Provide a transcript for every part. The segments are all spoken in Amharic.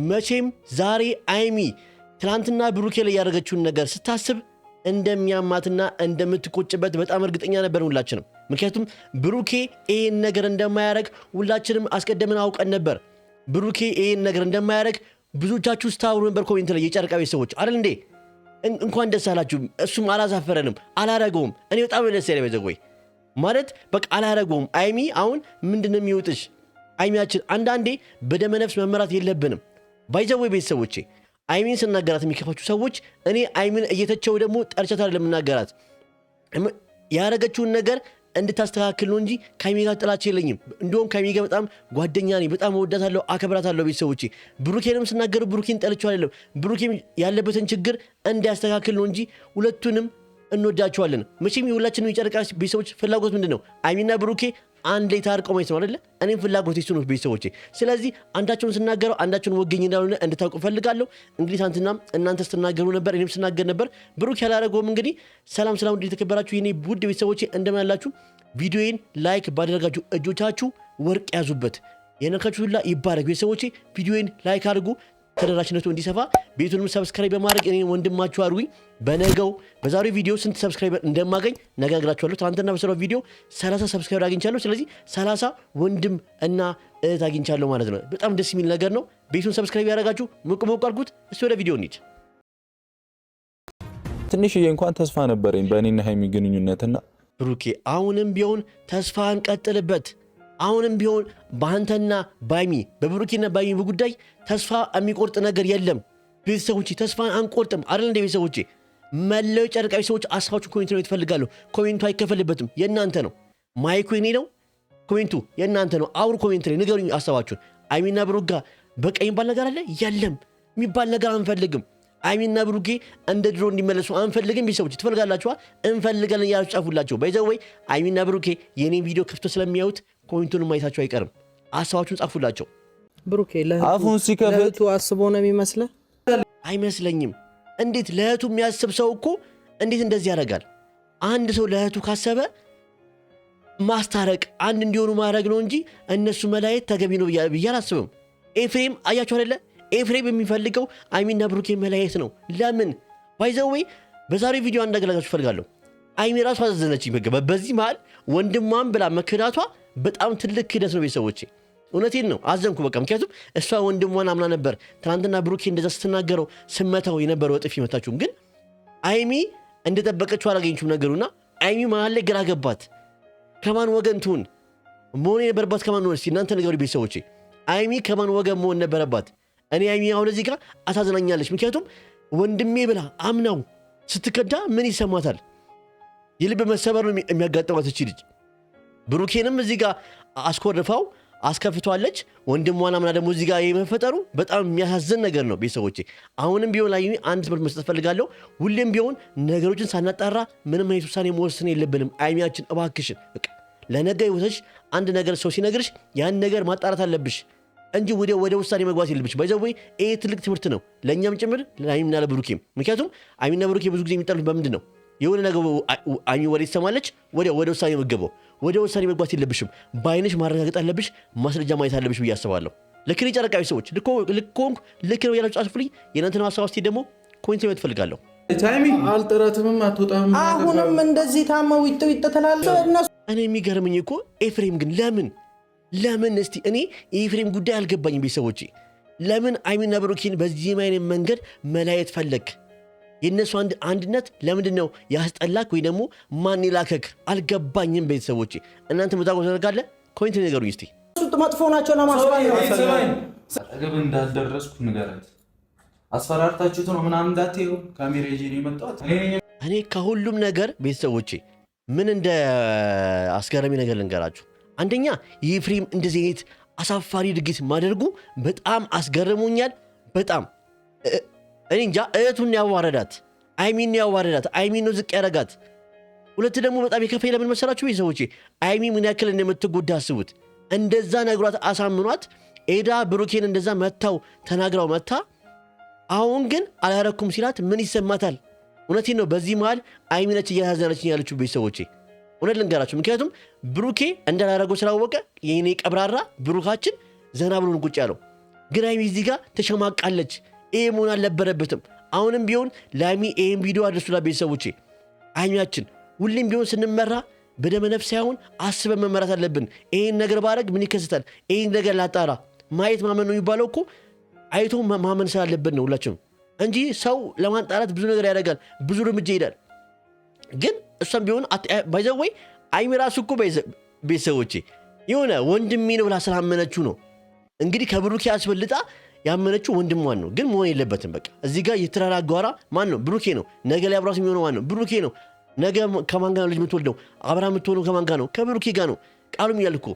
መቼም ዛሬ አይሚ ትናንትና ብሩኬ ላይ ያደረገችውን ነገር ስታስብ እንደሚያማትና እንደምትቆጭበት በጣም እርግጠኛ ነበር ሁላችንም። ምክንያቱም ብሩኬ ይሄን ነገር እንደማያደርግ ሁላችንም አስቀድመን አውቀን ነበር። ብሩኬ ይሄን ነገር እንደማያደርግ ብዙዎቻችሁ ስታወሩ ነበር ኮሜንት ላይ የጨረቃ ቤተሰቦች አይደል እንዴ? እንኳን ደስ አላችሁ። እሱም አላሳፈረንም፣ አላረገውም። እኔ በጣም ደስ ያለኝ በዘጎይ ማለት በቃ አላረገውም። አይሚ አሁን ምንድነው የሚወጥሽ? አይሚያችን አንዳንዴ በደመነፍስ መመራት የለብንም። ባይዘወይ ቤተሰቦቼ አይሚን ስናገራት የሚከፋችሁ ሰዎች እኔ አይሚን እየተቸው ደግሞ ጠርቻት አይደለም እናገራት ያረገችውን ነገር እንድታስተካክል ነው እንጂ ከአይሚ ጋር ጥላቻ የለኝም። እንደውም ከአይሚ ጋር በጣም ጓደኛ ነኝ፣ በጣም እወዳታለሁ፣ አከብራታለሁ። ቤተሰቦቼ ብሩኬንም ስናገር ብሩኬን ጠልቼው አይደለም፣ ብሩኬም ያለበትን ችግር እንዲያስተካክል ነው እንጂ ሁለቱንም እንወዳቸዋለን። መቼም የሁላችንም የጨረቃ ቤተሰቦች ፍላጎት ምንድን ነው? አይሚና ብሩኬ አንድ ላይ ታርቀው ማየት ነው አይደለ? እኔም ፍላጎት እሱ ነው ቤተሰቦቼ። ስለዚህ አንዳቸውን ስናገረው አንዳቸውን ወገኝ እንዳልሆነ እንድታውቁ ፈልጋለሁ። እንግዲህ ትናንትና እናንተ ስትናገሩ ነበር፣ እኔም ስናገር ነበር። ብሩክ ያላረገውም እንግዲህ ሰላም እንዴት የተከበራችሁ የኔ ውድ ቤተሰቦቼ እንደምን አላችሁ? ቪዲዮዬን ላይክ ባደረጋችሁ እጆቻችሁ ወርቅ ያዙበት፣ የነካችሁ ሁላ ይባረክ። ቤተሰቦቼ ቪዲዮዬን ላይክ አድርጉ፣ ተደራሽነቱ እንዲሰፋ ቤቱንም ሰብስክራይብ በማድረግ እኔ ወንድማችሁ አድርጉኝ። በዛሬው ቪዲዮ ስንት ሰብስክራይበር እንደማገኝ ነግራችኋለሁ። ትናንትና በሰራው ቪዲዮ 30 ሰብስክራይበር አግኝቻለሁ። ስለዚህ 30 ወንድም እና እህት አግኝቻለሁ ማለት ነው። በጣም ደስ የሚል ነገር ነው። ቤቱን ሰብስክራይብ ያደረጋችሁ ሞቅ አድርጉት። እስቲ ወደ ቪዲዮ እንሂድ። ትንሽዬ እንኳን ተስፋ ነበረኝ በእኔና ሃይሚ ግንኙነትና ብሩኬ አሁንም ቢሆን ተስፋን ቀጥልበት። አሁንም ቢሆን በአንተና ባይሚ በብሩኬና ባይሚ ጉዳይ ተስፋ የሚቆርጥ ነገር የለም። ቤተሰቦቼ ተስፋን አንቆርጥም አይደል እንደ ቤተሰቦቼ መለው ጨረቃ ቤተሰቦች አሳባችሁ ኮሜንት ነው የተፈልጋለሁ። ኮሜንቱ አይከፈልበትም፣ የእናንተ ነው። ማይኩ የኔ ነው፣ ኮሜንቱ የእናንተ ነው። አውሩ ኮሜንት ላይ ንገሩኝ አሳባችሁን። አይሚና ብሩክ ጋር በቃ የሚባል ነገር አለ የለም የሚባል ነገር አንፈልግም። አይሚና ብሩኬ እንደ ድሮ እንዲመለሱ አንፈልግም። ቤተሰቦች ትፈልጋላችኋል? እንፈልጋለን እያላችሁ ጻፉላቸው። ባይዘወይ አይሚና ብሩኬ የኔን ቪዲዮ ከፍቶ ስለሚያዩት ኮሜንቱን ማየታቸው አይቀርም። አሳባችሁን ጻፉላቸው። ብሩኬ አፉን ሲከፍት አስቦ ነው የሚመስለው? አይመስለኝም። እንዴት ለእህቱ የሚያስብ ሰው እኮ እንዴት እንደዚህ ያደርጋል? አንድ ሰው ለእህቱ ካሰበ ማስታረቅ አንድ እንዲሆኑ ማድረግ ነው እንጂ እነሱ መለያየት ተገቢ ነው ብዬ አላስብም። ኤፍሬም አያችሁ አይደለ? ኤፍሬም የሚፈልገው አይሚና ብሩኬ መለያየት ነው። ለምን ባይዘዌ በዛሬው ቪዲዮ አንዳገላጋችሁ ፈልጋለሁ። አይሚ ራሱ አዘነችኝ። በዚህ መሃል ወንድሟን ብላ መክዳቷ በጣም ትልቅ ክደት ነው ቤተሰቦቼ። እውነቴን ነው አዘንኩ በቃ። ምክንያቱም እሷ ወንድሟን አምና ነበር። ትናንትና ብሩኬ እንደዛ ስትናገረው ስመታው የነበረው ጥፊ መታችሁም። ግን አይሚ እንደጠበቀችው አላገኘችውም ነገሩና አይሚ መሃል ላይ ግራ ገባት። ከማን ወገን ትሁን? መሆን የነበረባት ከማን ሆነ? እናንተ ነገሩ ቤተሰቦቼ። አይሚ ከማን ወገን መሆን ነበረባት? እኔ አይሚ አሁን እዚህ ጋር አሳዝናኛለች። ምክንያቱም ወንድሜ ብላ አምናው ስትከዳ ምን ይሰማታል? የልብ መሰበር ነው የሚያጋጥማት እቺ ልጅ። ብሩኬንም እዚህ ጋር አስኮርፋው አስከፍቷለች። ወንድሟን አምና ደግሞ እዚህ ጋር የመፈጠሩ በጣም የሚያሳዝን ነገር ነው ቤተሰቦቼ። አሁንም ቢሆን ላይ አንድ ትምህርት መስጠት ፈልጋለሁ። ሁሌም ቢሆን ነገሮችን ሳናጣራ ምንም አይነት ውሳኔ መወሰን የለብንም። አይሚያችን እባክሽን በቃ ለነገ ይወሰሽ አንድ ነገር ሰው ሲነግርሽ ያን ነገር ማጣራት አለብሽ እንጂ ወደ ውሳኔ መግባት የለብሽ። ባይዘው ይሄ ትልቅ ትምህርት ነው ለእኛም ጭምር ለአይሚና ለብሩኬም። ምክንያቱም አይሚና ብሩኬ ብዙ ጊዜ የሚጣሉት በምንድን ነው? የሆነ ነገር አይሚ ወደ ይሰማለች ወደ ውሳኔ መገበው። ወደ ውሳኔ መግባት የለብሽም። በአይንሽ ማረጋገጥ አለብሽ፣ ማስረጃ ማየት አለብሽ ብዬ አስባለሁ። ልክ ነው ጨረቃ ሰዎች ልክ ነው ያላችሁ ጻፉልኝ። የእናንተን ሀሳብ እስቲ ደግሞ ኮሜንት ላይ ትፈልጋለሁ። ታይሚ አልጠራትም አትወጣም። አሁንም እንደዚህ ታመው ይተላልፈው እነሱ። እኔ የሚገርመኝ እኮ ኤፍሬም ግን ለምን እስቲ እኔ የኤፍሬም ጉዳይ አልገባኝም ቤተሰቦቼ። ለምን አይሚና ብሩኬን በዚህ አይነት መንገድ መለያየት ፈለግ? የእነሱ አንድነት ለምንድን ነው ያስጠላክ? ወይ ደግሞ ማን ይላከክ? አልገባኝም ቤተሰቦቼ። እናንተ መዛጎ ተደርጋለ ኮሜንት ነገሩኝ እስቲ። እሱ መጥፎ ናቸው ለማስባል ነው። አጠገብ እንዳልደረስኩ ንገራት። አስፈራርታችሁት ነው ምናምን እንዳትዩ ካሜራ ይዤ ነው የመጣሁት። እኔ ከሁሉም ነገር ቤተሰቦቼ ምን እንደ አስገራሚ ነገር ልንገራችሁ። አንደኛ የኤፍሬም እንደዚህ አይነት አሳፋሪ ድርጊት ማድረጉ በጣም አስገርሞኛል። በጣም እኔ እንጃ። እህቱን ያዋረዳት አይሚን ያዋረዳት አይሚን ነው ዝቅ ያረጋት። ሁለት ደግሞ በጣም የከፋኝ ለምን መሰላችሁ ቤተሰቦቼ? አይሚ ምን ያክል እንደምትጎዳ አስቡት። እንደዛ ነግሯት አሳምኗት ኤዳ ብሩኬን እንደዛ መታው ተናግራው መታ። አሁን ግን አላረኩም ሲላት ምን ይሰማታል? እውነቴን ነው። በዚህ መሃል አይሚነች እያሳዘነችኝ ያለችው ቤተሰቦቼ እውነት ልንገራችሁ። ምክንያቱም ብሩኬ እንዳላረገው ስላወቀ የኔ ቀብራራ ብሩካችን ዘና ብሎን ቁጭ ያለው ግን አይሚ እዚህ ጋር ተሸማቃለች። ይሄ መሆን አልነበረበትም። አሁንም ቢሆን ለአይሚ ይሄን ቪዲዮ አድርሱላ ቤተሰቦቼ። አይሚያችን ሁሌም ቢሆን ስንመራ በደመ ነፍስ ሳይሆን አስበን መመራት አለብን። ይሄን ነገር ባረግ ምን ይከሰታል? ይሄን ነገር ላጣራ ማየት ማመን ነው የሚባለው እኮ አይቶ ማመን ስላለብን ነው ሁላችንም እንጂ ሰው ለማንጣራት ብዙ ነገር ያደርጋል፣ ብዙ እርምጃ ይሄዳል። ግን እሷም ቢሆን ባይዘወይ አይሚ ራሱ እኮ ቤተሰቦቼ የሆነ ወንድሜ ነው ብላ ስላመነችው ነው እንግዲህ ከብሩኬ አስበልጣ ያመነችው ወንድሟን ነው። ግን መሆን የለበትም። በቃ እዚህ ጋር የተራራጓራ ማን ነው? ብሩኬ ነው። ነገ ላይ አብራስ የሚሆነው ማን ነው? ብሩኬ ነው። ነገ ከማን ጋር ነው ልጅ የምትወልደው? አብራ የምትሆነው ከማን ጋር ነው? ከብሩኬ ጋር ነው። ቃሉም ያልኩ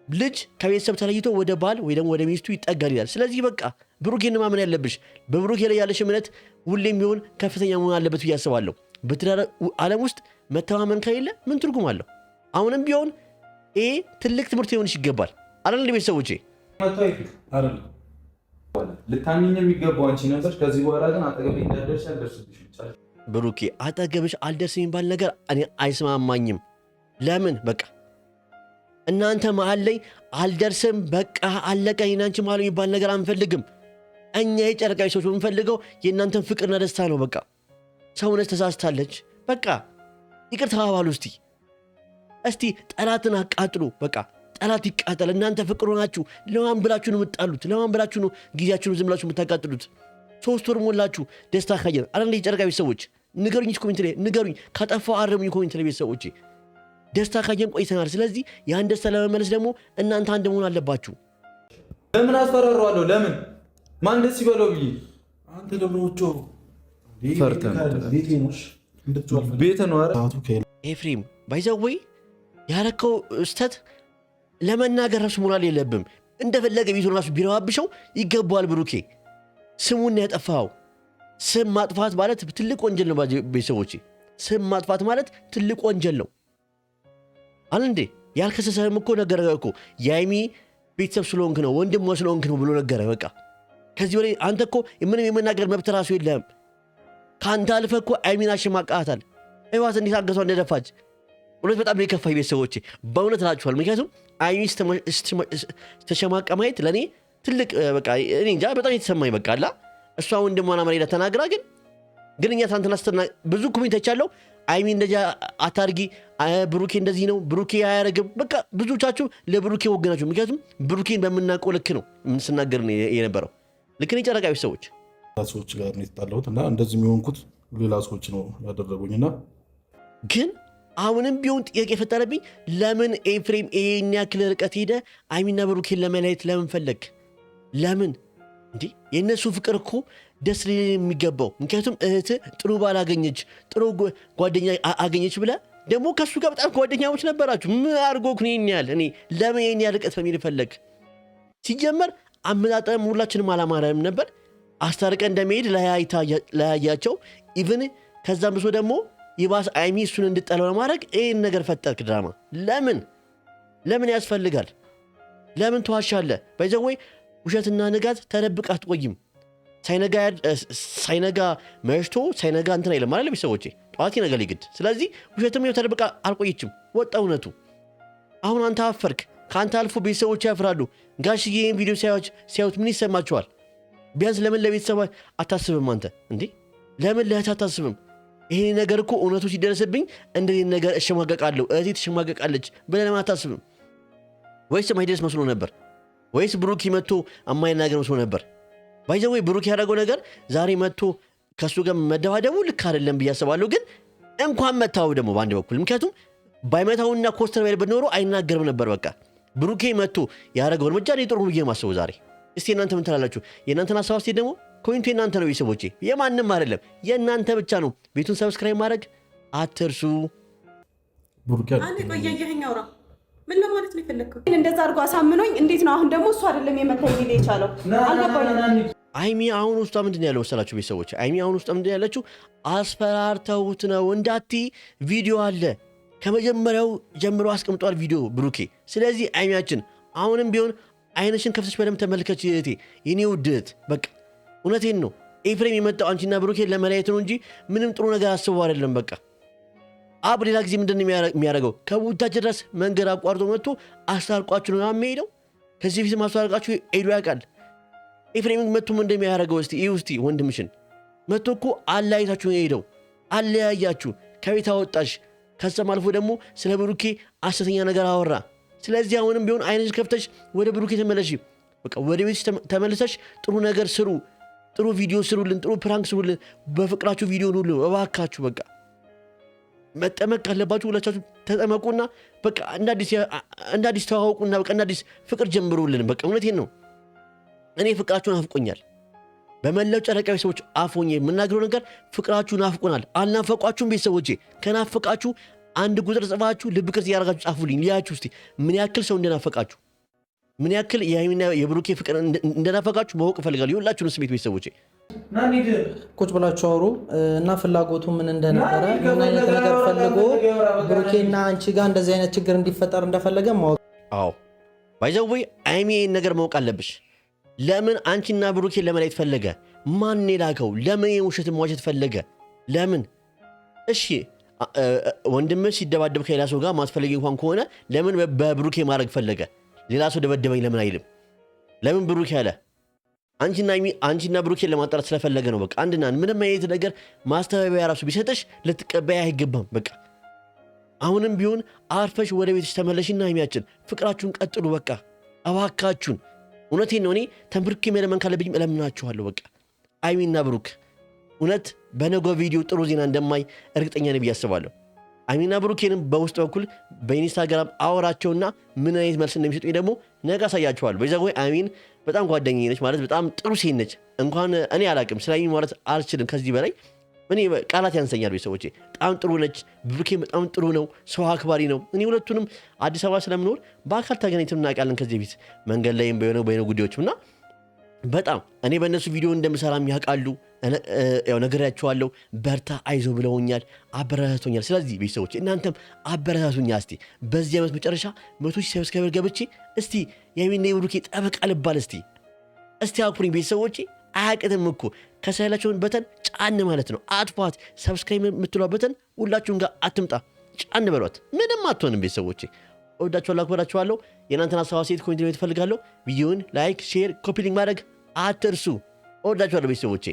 ልጅ ከቤተሰብ ተለይቶ ወደ ባል ወይ ደግሞ ወደ ሚስቱ ይጠጋል ይላል። ስለዚህ በቃ ብሩኬን ማመን ያለብሽ። በብሩኬ ላይ ያለሽ እምነት ሁሌም ቢሆን ከፍተኛ መሆን አለበት ብዬ አስባለሁ። በትዳር ዓለም ውስጥ መተማመን ከሌለ ምን ትርጉም አለው? አሁንም ቢሆን ይሄ ትልቅ ትምህርት ሊሆንሽ ይገባል። አይደል ቤተሰቦቼ? ልታምኚኝ የሚገባው አንቺ ነበር። ከዚህ በኋላ ግን አጠገቤ እንዳትደርሺ አልደርስብሽም። ብሩኬ አጠገብሽ አልደርስም የሚባል ነገር እኔ አይስማማኝም። ለምን በቃ እናንተ መሀል ላይ አልደርስም በቃ አለቀ የናንቺ መሀል የሚባል ነገር አንፈልግም። እኛ የጨረቃዊ ሰዎች የምንፈልገው የእናንተን ፍቅርና ደስታ ነው። በቃ ሰውነች ተሳስታለች። በቃ ይቅር ተባባሉ። እስቲ ጠላትን አቃጥሉ። በቃ ጠላት ይቃጠል። እናንተ ፍቅር ሆናችሁ ለማን ብላችሁ ነው የምትጣሉት? ለማን ብላችሁ ነው ጊዜያችሁን ዝም ብላችሁ የምታቃጥሉት? 3 ወር ሞላችሁ ደስታ ካየን አንዴ የጨረቃ ቤተሰቦች ንገሩኝ፣ ኮሜንት ላይ ንገሩኝ። ካጠፋው አረሙኝ ኮሜንት ላይ ቤተሰቦች ደስታ ካየን ቆይተናል። ስለዚህ ያን ደስታ ለመመለስ ደግሞ እናንተ አንድ መሆን አለባችሁ። ለምን አስፈራራዋለሁ? ለምን ማን ደስ ይበለው ብዬ አንተ ለምኖቾ ፈርተን ቤት ነው። ኤፍሬም ባይዘወይ ያረከው ስተት ለመናገር ራሱ ሞራል የለብም። እንደፈለገ ቤቱን ራሱ ቢረባብሸው ይገባዋል። ብሩኬ ስሙን ያጠፋው ስም ማጥፋት ማለት ትልቅ ወንጀል ነው። ቤተሰቦች ስም ማጥፋት ማለት ትልቅ ወንጀል ነው አለ እንዴ? ያልከሰሰህም እኮ ነገረ እኮ የአይሚ ቤተሰብ ስለሆንክ ነው ወንድሟ ስለሆንክ ነው ብሎ ነገረ። በቃ ከዚህ በላይ አንተ እኮ ምንም የመናገር መብት ራሱ የለህም። ከአንተ አልፈህ እኮ አይሚን አሸማቃታል። አይዋት እንዴት አንገቷ እንደደፋች እውነት በጣም ነው የከፋኝ ቤተሰቦቼ፣ በእውነት እላችኋል። ምክንያቱም አይሚ ተሸማቃ ማየት ለእኔ ትልቅ በቃ እኔ እንጃ በጣም የተሰማኝ በቃ አላ እሷ ወንድሟን አማርኛ ተናግራ ግን እኛ ትናንትና ብዙ ኮሜንቶች አለው አይሚ እንደዚህ አታርጊ፣ ብሩኬ እንደዚህ ነው፣ ብሩኬ አያረግም። በቃ ብዙዎቻችሁ ለብሩኬ ወገናችሁ። ምክንያቱም ብሩኬን በምናውቀው ልክ ነው ስናገር የነበረው። ልክ ነው የጨረቃ ሰዎች ሰዎች ጋር ነው የተጣላሁት እና እንደዚህ የሚሆንኩት ሌላ ሰዎች ነው ያደረጉኝና ግን አሁንም ቢሆን ጥያቄ የፈጠረብኝ ለምን ኤፍሬም ይሄን ያክል ርቀት ሄደ? አይሚና ብሩኬን ለመለየት ለምን ፈለግ? ለምን እንዲህ የእነሱ ፍቅር እኮ ደስ ሊል የሚገባው። ምክንያቱም እህት ጥሩ ባል አገኘች፣ ጥሩ ጓደኛ አገኘች ብለ ደግሞ ከእሱ ጋር በጣም ጓደኛሞች ነበራችሁ። ምን አድርጎ ይህን ያህል እኔ ለምን ይህን ያህል ርቀት በሚል ፈለግ? ሲጀመር አመጣጠም ሁላችንም አላማረም ነበር። አስታርቀ እንደሚሄድ ለያያቸው ኢቭን ከዛም ብሶ ደግሞ ይባስ አይሚ እሱን እንድጠለው ለማድረግ ይህን ነገር ፈጠርክ ድራማ። ለምን ያስፈልጋል? ለምን ተዋሻለህ? ባይዘወይ ውሸትና ንጋት ተደብቅ አትቆይም። ሳይነጋ መሽቶ ሳይነጋ እንትን አይለም ማለት ቤተሰቦቼ ጠዋት ይነጋል ይግድ። ስለዚህ ውሸትም ይኸው ተደብቃ አልቆየችም፣ ወጣ እውነቱ። አሁን አንተ አፈርክ፣ ከአንተ አልፎ ቤተሰቦች ያፍራሉ። ጋሽዬ ይህን ቪዲዮ ሲያዩት ምን ይሰማቸዋል? ቢያንስ ለምን ለቤተሰብ አታስብም? አንተ እንዴ ለምን ለእህት አታስብም? ይሄ ነገር እኮ እውነቱ ሲደረስብኝ እንደዚህ ነገር እሸማቀቃለሁ፣ እህቴ ትሸማቀቃለች ብለህ ለምን አታስብም? ወይስ ማይደርስ መስሎ ነበር? ወይስ ብሩክ መጥቶ የማይናገር መስሎ ነበር? ባይዘወይ ብሩክ ያደረገው ነገር ዛሬ መጥቶ ከእሱ ጋር መደባደቡ ልክ አይደለም ብዬ አስባለሁ። ግን እንኳን መታው ደግሞ በአንድ በኩል ምክንያቱም ባይመታውና ኮስተር ባይልበት ኖሮ አይናገርም ነበር። በቃ ብሩኬ መጥቶ ያደረገው እርምጃ እኔ ጥሩ ብዬ ማስበው ዛሬ። እስቲ እናንተ ምን ትላላችሁ? የእናንተን ሀሳብ እስቲ ደግሞ ኮሜንቱ የእናንተ ነው ቤተሰቦቼ፣ የማንም አይደለም፣ የእናንተ ብቻ ነው። ቤቱን ሰብስክራይብ ማድረግ አትርሱ። አንዴ ቆየኸኝ አውራ ምን ለማለት ነው የፈለግከው? እንደዛ አድርጎ አሳምኖኝ እንዴት ነው አሁን ደግሞ እሱ አይደለም የመታኝ ሊል የቻለው? አልገባኝም። አይሚ አሁን ውስጧ ምንድን ያለው መሰላችሁ ቤተሰቦች? አይሚ አሁን ውስጧ ምንድን ያለችው አስፈራርተውት ነው እንዳቲ ቪዲዮ አለ ከመጀመሪያው ጀምሮ አስቀምጧል ቪዲዮ ብሩኬ። ስለዚህ አይሚያችን አሁንም ቢሆን አይነሽን ከፍተሽ በደምብ ተመልከች እህቴ፣ የኔ ውድ እህት። በቃ እውነቴን ነው ኤፍሬም የመጣው አንቺና ብሩኬን ለመለያየት ነው እንጂ ምንም ጥሩ ነገር አስበው አይደለም። በቃ አብ ሌላ ጊዜ ምንድን ነው የሚያደርገው? ከቡታችን ድረስ መንገድ አቋርጦ መጥቶ አስታርቋችሁ ነው የሚሄደው። ከዚህ ፊት ማስታርቃችሁ ሄዶ ያውቃል። ኤፍሬም መጥቶ ምን እንደሚያደርገው እስቲ ይህ ውስቲ ወንድምሽን መጥቶ እኮ አለያይታችሁ ነው የሄደው። አለያያችሁ፣ ከቤት አወጣሽ። ከዛም አልፎ ደግሞ ስለ ብሩኬ ሐሰተኛ ነገር አወራ። ስለዚህ አሁንም ቢሆን አይንሽ ከፍተሽ ወደ ብሩኬ ተመለሽ። በቃ ወደ ቤትሽ ተመልሰሽ ጥሩ ነገር ስሩ፣ ጥሩ ቪዲዮ ስሩልን፣ ጥሩ ፕራንክ ስሩልን፣ በፍቅራችሁ ቪዲዮ ሁሉ እባካችሁ። በቃ መጠመቅ ካለባችሁ ሁላቻችሁ ተጠመቁና በቃ እንደ አዲስ ተዋወቁና በቃ እንደ አዲስ ፍቅር ጀምሩልን። በቃ እውነቴን ነው። እኔ ፍቅራችሁን አፍቆኛል። በመላው ጨረቃዊ ሰዎች አፎኝ የምናገረው ነገር ፍቅራችሁን አፍቆናል። አልናፈቋችሁም? ቤተሰቦቼ ከናፈቃችሁ አንድ ቁጥር ጽፋችሁ ልብ ቅርጽ እያደረጋችሁ ጻፉልኝ። ሊያችሁ እስቲ ምን ያክል ሰው እንደናፈቃችሁ፣ ምን ያክል የሃይሚና የብሩኬ ፍቅር እንደናፈቃችሁ ማወቅ እፈልጋለሁ። የሁላችሁን ስሜት ቤተሰቦቼ ቁጭ ብላችሁ አውሩ እና ፍላጎቱ ምን እንደነበረ ምን አይነት ነገር ፈልጎ ብሩኬና አንቺ ጋር እንደዚህ አይነት ችግር እንዲፈጠር እንደፈለገ ማወቅ። አዎ ባይዘው ሃይሚ ይህን ነገር ማወቅ አለብሽ። ለምን አንቺና ብሩኬን ለመለየት ፈለገ? ማን የላከው? ለምን ውሸት መዋሸት ፈለገ? ለምን? እሺ ወንድምህ ሲደባደብ ከሌላ ሰው ጋር ማስፈለጊ እንኳን ከሆነ ለምን በብሩኬ ማድረግ ፈለገ? ሌላ ሰው ደበደበኝ ለምን አይልም? ለምን ብሩኬ አለ? አንቺና ብሩኬን ለማጣራት ስለፈለገ ነው። በቃ አንድና ምንም አይነት ነገር ማስተባበያ ራሱ ቢሰጥሽ ልትቀበያ አይገባም። በቃ አሁንም ቢሆን አርፈሽ ወደ ቤትሽ ተመለሽና ሃይሚያችን ፍቅራችሁን ቀጥሉ። በቃ እባካችሁን፣ እውነቴን ነው። እኔ ተንብርኬ መለመን ካለብኝ እለምናችኋለሁ። በቃ ሃይሚና ብሩክ እውነት በነገው ቪዲዮ ጥሩ ዜና እንደማይ እርግጠኛ ነኝ ብዬ አስባለሁ። ሃይሚና ብሩኬንም በውስጥ በኩል በኢንስታግራም አወራቸውና ምን አይነት መልስ እንደሚሰጡኝ ደግሞ ነገ አሳያችኋለሁ። በዛ ወይ ሃይሚን በጣም ጓደኛዬ ነች ማለት በጣም ጥሩ ሴት ነች። እንኳን እኔ አላቅም ስለ ሃይሚ ማለት አልችልም። ከዚህ በላይ እኔ ቃላት ያንሰኛል። ቤተሰቦቼ በጣም ጥሩ ነች። ብሩኬን በጣም ጥሩ ነው፣ ሰው አክባሪ ነው። እኔ ሁለቱንም አዲስ አበባ ስለምኖር በአካል ተገናኝተን እናውቃለን ከዚህ በፊት መንገድ ላይም በሆነ ጉዳዮችም እና በጣም እኔ በእነሱ ቪዲዮ እንደምሰራም ያውቃሉ። ያው ነግሬያቸዋለሁ። በርታ አይዞ ብለውኛል፣ አበረታቶኛል። ስለዚህ ቤተሰቦች እናንተም አበረታቱኛ። እስቲ በዚህ ዓመት መጨረሻ 100,000 ሰብስክራይበር ገብቼ እስቲ የሃይሚና የብሩኬ ጠበቃ ልባል። እስቲ አኩሪኝ ቤተሰቦቼ። አያቅትም እኮ ከሳይላቸውን በተን ጫን ማለት ነው። አጥፏት። ሰብስክራይብ የምትሏ በተን ሁላችሁም ጋር አትምጣ፣ ጫን በሏት። ምንም አትሆንም ቤተሰቦቼ። እወዳችኋለሁ፣ አክብራችኋለሁ። የእናንተን ሀሳብ አስተያየት ኮሜንት ላይ ትፈልጋለሁ። ቪዲዮውን ላይክ፣ ሼር፣ ኮፒ ሊንክ ማድረግ አትርሱ። እወዳችኋለሁ ቤተሰቦቼ።